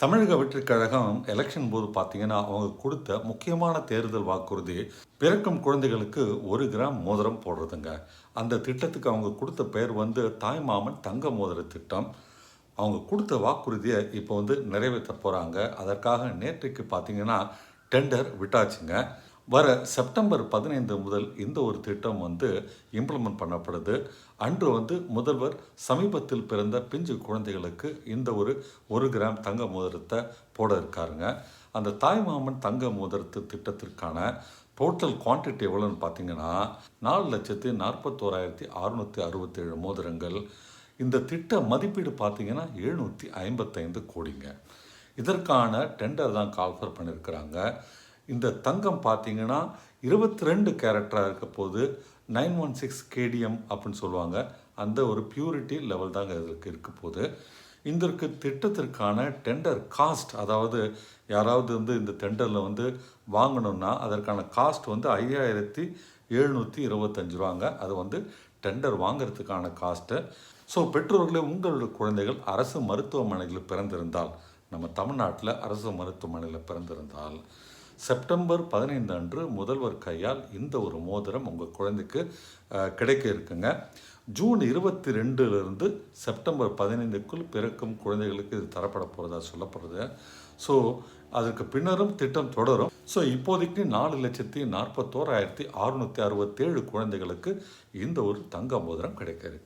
தமிழக வெற்றிக் கழகம் எலெக்ஷன் போது பார்த்தீங்கன்னா, அவங்க கொடுத்த முக்கியமான தேர்தல் வாக்குறுதி, பிறக்கும் குழந்தைகளுக்கு 1 கிராம் மோதிரம் போடுறதுங்க. அந்த திட்டத்துக்கு அவங்க கொடுத்த பெயர் தாய்மாமன் தங்க மோதிர திட்டம். அவங்க கொடுத்த வாக்குறுதியை இப்போ நிறைவேற்ற போகிறாங்க. அதற்காக நேற்றைக்கு பார்த்தீங்கன்னா, டெண்டர் விட்டாச்சுங்க. வர செப்டம்பர் 15 முதல் இந்த ஒரு திட்டம் இம்ப்ளிமெண்ட் பண்ணப்படுது. அன்று முதல்வர் சமீபத்தில் பிறந்த பிஞ்சு குழந்தைகளுக்கு இந்த ஒரு கிராம் தங்க மோதிரத்தை போட இருக்காருங்க. அந்த தாய்மாமன் தங்க மோதிரத்து திட்டத்திற்கான டோட்டல் குவான்டிட்டி எவ்வளோன்னு பார்த்தீங்கன்னா 4,41,667 மோதிரங்கள். இந்த திட்ட மதிப்பீடு பார்த்தீங்கன்னா 755 கோடிங்க. இதற்கான டெண்டர் தான் கால்ஃபர் பண்ணியிருக்கிறாங்க. இந்த தங்கம் பார்த்தீங்கன்னா 22 கேரக்டராக இருக்க போது 916 கேடிஎம் அப்படின்னு சொல்லுவாங்க. அந்த ஒரு பியூரிட்டி லெவல் தாங்க இதற்கு இருக்க போது. இதற்கு திட்டத்திற்கான டெண்டர் காஸ்ட், அதாவது யாராவது இந்த டெண்டரில் வாங்கணும்னா அதற்கான காஸ்ட் 5,725 ரூபாங்க. அது டெண்டர் வாங்கிறதுக்கான காஸ்ட்டு. ஸோ பெற்றோர்களே, உங்களுடைய குழந்தைகள் அரசு மருத்துவமனையில் பிறந்திருந்தால், நம்ம தமிழ்நாட்டில் அரசு மருத்துவமனையில் பிறந்திருந்தால், செப்டம்பர் 15 அன்று முதல்வர் கையால் இந்த ஒரு மோதிரம் உங்கள் குழந்தைக்கு கிடைக்க இருக்குங்க. ஜூன் 22லிருந்து செப்டம்பர் 15க்குள் பிறக்கும் குழந்தைகளுக்கு இது தரப்பட போகிறதா சொல்லப்படுது. ஸோ அதற்கு பின்னரும் திட்டம் தொடரும். ஸோ இப்போதைக்கு 4,41,667 குழந்தைகளுக்கு இந்த ஒரு தங்க மோதிரம் கிடைக்க இருக்கு.